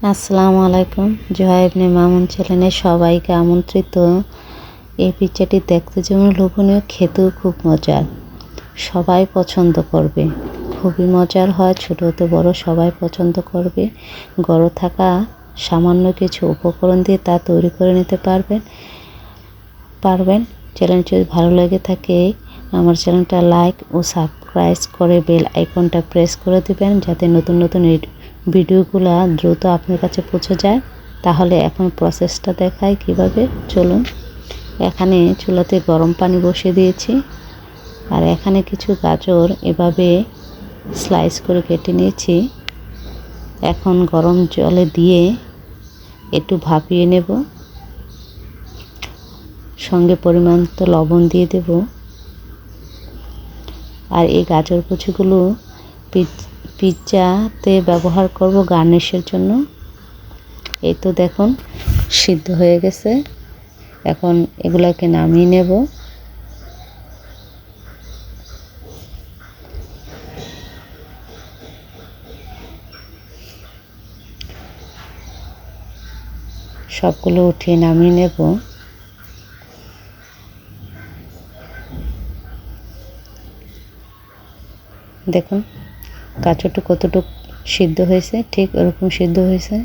আসসালামু আলাইকুম। জোহা ইবনে মামুন চ্যানেলে সবাইকে আমন্ত্রিত। এই পিৎজাটি দেখতে যেমন লোভনীয়, খেতেও খুব মজার। সবাই পছন্দ করবে, খুবই মজার হয়। ছোট হতে বড় সবাই পছন্দ করবে। ঘরে থাকা সামান্য কিছু উপকরণ দিয়ে তা তৈরি করে নিতে পারবেন। চ্যানেল যদি ভালো লেগে থাকে আমার চ্যানেলটা লাইক ও সাবস্ক্রাইব করে বেল আইকনটা প্রেস করে দিবেন, যাতে নতুন নতুন ভিডিওগুলো দ্রুত আপনার কাছে পৌঁছে যায়। তাহলে এখন প্রসেসটা দেখাই কিভাবে। চলুন। এখানে চুলাতে গরম পানি বসিয়ে দিয়েছি, আর এখানে কিছু গাজর এভাবে স্লাইস করে কেটে নিয়েছি। এখন গরম জলে দিয়ে একটু ভাপিয়ে নেব, সঙ্গে পরিমাণ মতো লবণ দিয়ে দেব। আর এই গাজর কুচিগুলো পিৎজাতে ব্যবহার করব গার্নিশের জন্য। এই তো দেখুন সিদ্ধ হয়ে গেছে। এখন এগুলাকে নামিয়ে নেব। সবগুলো উঠিয়ে নামিয়ে নেব। দেখুন গাজরটা কতটুকু সিদ্ধ হয়েছে, ঠিক এরকম সিদ্ধ হয়েছে।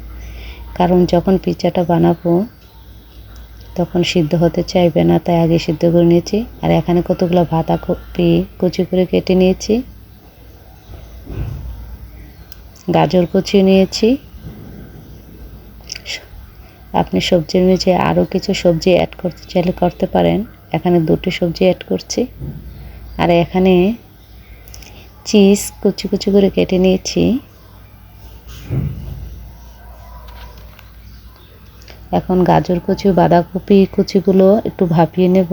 কারণ যখন পিৎজাটা বানাবো তখন সিদ্ধ হতে চাইবে না, তাই আগে সিদ্ধ করে নিয়েছি। আর এখানে কতগুলো বাঁধাকপি কুচি করে কেটে নিয়েছি, গাজর কুচি নিয়েছি। আপনি সবজির নিচে আরও কিছু সবজি অ্যাড করতে চাইলে করতে পারেন। এখানে দুটি সবজি অ্যাড করছি। আর এখানে চিজ কুচি কুচি করে কেটে নিয়েছি। এখন গাজর কুচি, বাঁধাকপি কুচিগুলো একটু ভাপিয়ে নেব,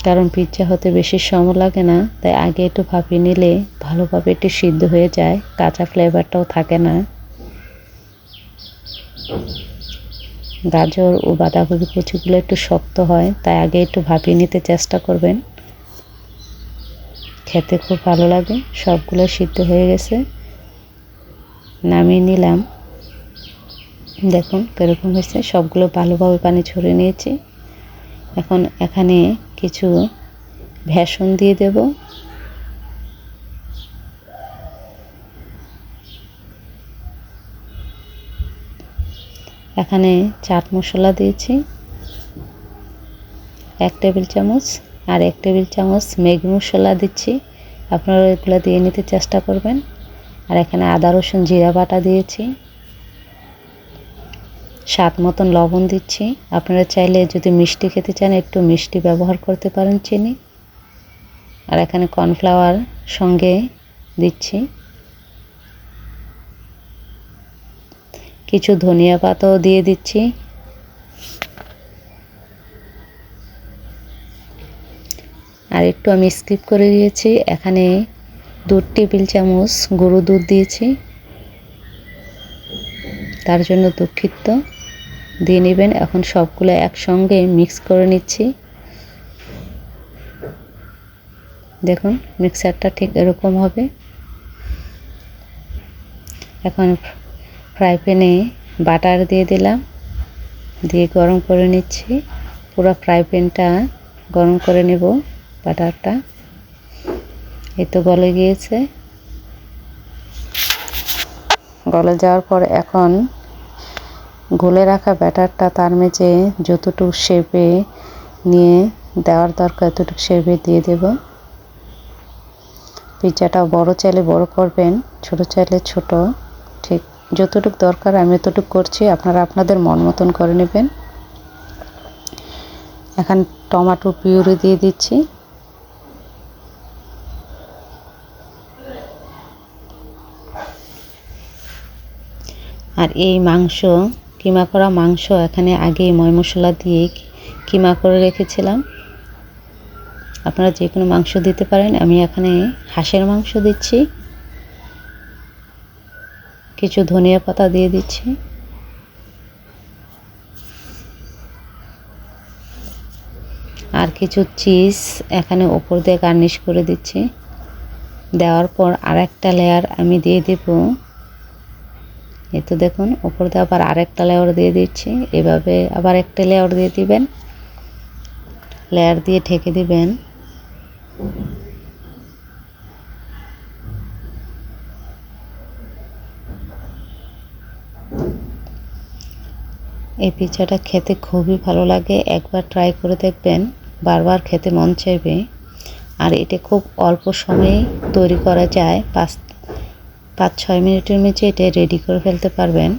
কারণ পিৎজা হতে বেশি সময় লাগে না, তাই আগে একটু ভাপিয়ে নিলে ভালোভাবে একটু সিদ্ধ হয়ে যায়, কাঁচা ফ্লেভারটাও থাকে না। গাজর ও বাঁধাকপি কুচিগুলো একটু শক্ত হয়, তাই আগে একটু ভাপিয়ে নিতে চেষ্টা করবেন। খেতে খুব ভালো লাগে। সবগুলো সিদ্ধ হয়ে গেছে, নামিয়ে নিলাম। দেখুন কীরকম হয়েছে। সবগুলো ভালোভাবে পানি ছড়িয়ে নিয়েছি। এখন এখানে কিছু বেসন দিয়ে দেব। এখানে চাট মশলা দিয়েছি 1 টেবিল চামচ, আর 1 টেবিল চামচ ম্যাগি মশলা দিচ্ছি। আপনারা এগুলো দিয়ে নিতে চেষ্টা করবেন। আর এখানে আদা রসুন জিরা বাটা দিয়েছি। স্বাদ মতন লবণ দিচ্ছি। আপনারা চাইলে যদি মিষ্টি খেতে চান একটু মিষ্টি ব্যবহার করতে পারেন, চিনি। আর এখানে কর্নফ্লাওয়ার সঙ্গে দিচ্ছি। কিছু ধনিয়া পাতাও দিয়ে দিচ্ছি। আর একটু আমি স্কিপ করে দিয়েছি, এখানে 2 টেবিল চামচ গরুর দুধ দিয়েছি, তার জন্য দুঃখিত। দিয়ে নেবেন। এখন সবগুলো একসঙ্গে মিক্স করে নিচ্ছি। দেখুন মিক্সারটা ঠিক এরকম হবে। এখন ফ্রাই প্যানে বাটার দিয়ে দিলাম, দিয়ে গরম করে নিচ্ছি। পুরো ফ্রাই প্যানটা গরম করে নেব বাটারটা। এই তো গলে গিয়েছে। গলে যাওয়ার পর এখন গলে রাখা ব্যাটারটা তার মেঝে যতটুকু শেপে নিয়ে দেওয়ার দরকার ততটুকু শেপে দিয়ে দেব। পিৎজাটা বড় চাইলে বড় করবেন, ছোট চাইলে ছোট। ঠিক যতটুকু দরকার আমি ততটুকু করছি, আপনারা আপনাদের মন মতন করে নেবেন। এখন টমেটো পিউরি দিয়ে দিচ্ছি। আর এই মাংস, কিমা করা মাংস এখানে আগে ময় মশলা দিয়ে কিমা করে রেখেছিলাম। আপনারা যে কোনো মাংস দিতে পারেন। আমি এখানে হাঁসের মাংস দিচ্ছি। কিছু ধনিয়া পাতা দিয়ে দিচ্ছি। আর কিছু চিজ এখানে উপর দিয়ে গার্নিশ করে দিচ্ছি। দেওয়ার পর আরেকটা লেয়ার আমি দিয়ে দেব এই তো দেখুন উপর দিয়ে আবার আরেকটা লেয়ার দিয়ে দিচ্ছি। এভাবে আবার একটা লেয়ার দিয়ে দিবেন, লেয়ার দিয়ে ঢেকে দিবেন। এই পিৎজাটা খেতে খুবই ভালো লাগে, একবার ট্রাই করে দেখবেন, বারবার খেতে মন চাইবে। আর এটা খুব অল্প সময়ে তৈরি করা যায়, 5-6 মিনিটের মধ্যে এটা রেডি করে ফেলতে পারবেন।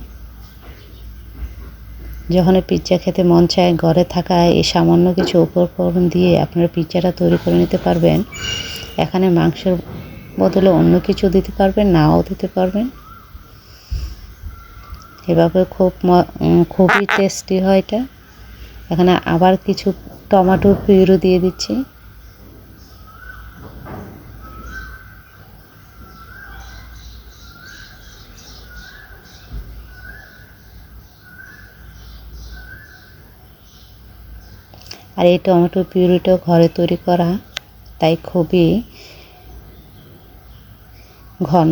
যখন পিৎজা খেতে মন চায়, ঘরে থাকা এই সামান্য কিছু উপকরণ দিয়ে আপনারা পিৎজাটা তৈরি করে নিতে পারবেন। এখানে মাংসের বদলে অন্য কিছু দিতে পারবেন, নাও দিতে পারবেন। এভাবে খুবই টেস্টি হয় এটা। এখানে আবার কিছু টমেটো পিউরি দিয়ে দিচ্ছি। আর এই টমেটো পিউরিটাও ঘরে তৈরি করা, তাই খুবই ঘন।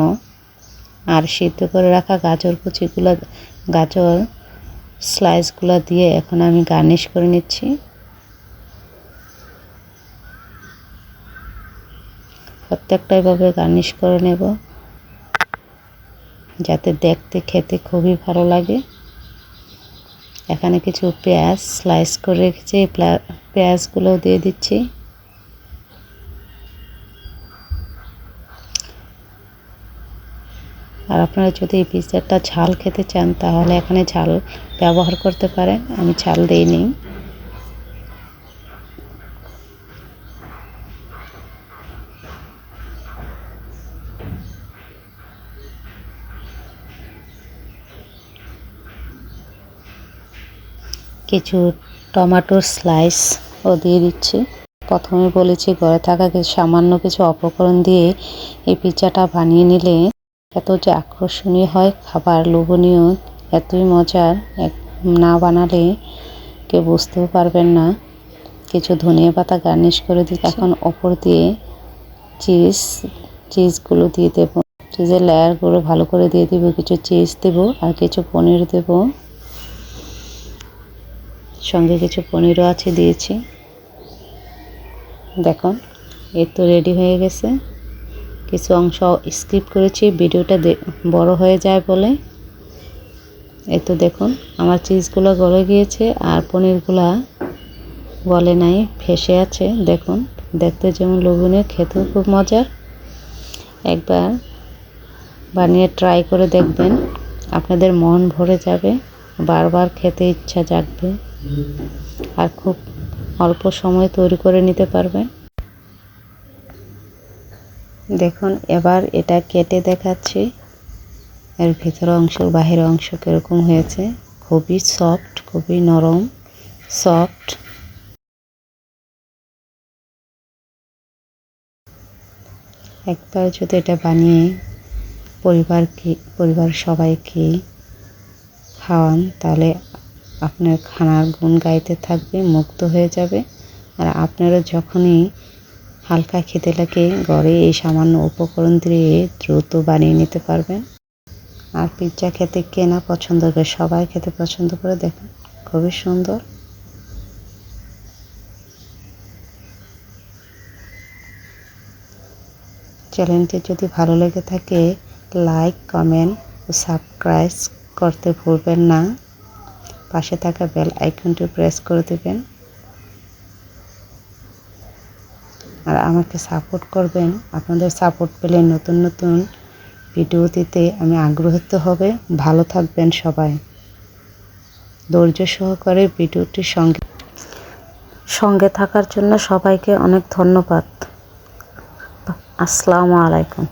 আর সিদ্ধ করে রাখা গাজর স্লাইসগুলো দিয়ে এখন আমি গার্নিশ করে নিচ্ছি। প্রত্যেকটা এভাবে গার্নিশ করে নেব, যাতে দেখতে খেতে খুবই ভালো লাগে। এখানে কিছু পেঁয়াজ স্লাইস করে রেখেছি, পেঁয়াজগুলো দিয়ে দিচ্ছি। আর আপনারা যদি এই পিৎজাটা ঝাল খেতে চান তাহলে এখানে ঝাল ব্যবহার করতে পারেন, আমি ঝাল দিইনি। কিছু টমেটোর স্লাইস ও দিয়ে দিচ্ছি। প্রথমে বলেছি ঘরে থাকা সামান্য কিছু উপকরণ দিয়ে এই পিৎজাটা বানিয়ে নিলে এত যে আকর্ষণীয় হয়, খাবার লোভনীয়, এতই মজার, না বানালে কেউ বুঝতেও পারবেন না। কিছু ধনিয়া পাতা গার্নিশ করে দিচ্ছি। এখন ওপর দিয়ে চিজগুলো দিয়ে দেবো, চিজের লেয়ারগুলো ভালো করে দিয়ে দেবো। কিছু চিজ দেবো আর কিছু পনির দেবো, সঙ্গে কিছু পনিরও আছে দিয়েছি। দেখুন এই তো রেডি হয়ে গেছে। কিছু অংশ স্কিপ করেছি, ভিডিওটা বড় হয়ে যায় বলে। এই তো দেখুন আমার চিজগুলো গলে গিয়েছে আর পনিরগুলা গলে নাই, ফেসে আছে। দেখুন দেখতে যেমন লোভনীয়, খেতেও খুব মজার। একবার বানিয়ে ট্রাই করে দেখবেন, আপনাদের মন ভরে যাবে, বারবার খেতে ইচ্ছা জাগবে। আর খুব অল্প সময় তৈরি করে নিতে পারবেন। দেখুন এবার এটা কেটে দেখাচ্ছি, এর ভিতরের অংশ বাহিরের অংশ কীরকম হয়েছে। খুবই সফট, খুবই নরম সফট। একবার যদি এটা বানিয়ে পরিবার সবাইকে খাওয়ান তাহলে আপনার খানার গুণ গাইতে থাকবে, মুগ্ধ হয়ে যাবে। আর আপনারা যখনই হালকা খেতে লাগে ঘরে এই সামান্য উপকরণ দিয়ে দ্রুত বানিয়ে নিতে পারবেন। আর পিৎজা খেতে কে না পছন্দ করে, সবাই খেতে পছন্দ করে। দেখুন খুবই সুন্দর। চ্যানেলটি যদি ভালো লেগে থাকে লাইক, কমেন্ট ও সাবস্ক্রাইব করতে ভুলবেন না। পাশে থাকা বেল আইকনটি প্রেস করে দেবেন। আর আমাকে সাপোর্ট করবেন। আপনাদের সাপোর্ট পেলে নতুন নতুন ভিডিও দিতে আমি আগ্রহিত হবে। ভালো থাকবেন সবাই। ধৈর্য সহকারে ভিডিওটির সঙ্গে থাকার জন্য সবাইকে অনেক ধন্যবাদ। আসসালামু আলাইকুম।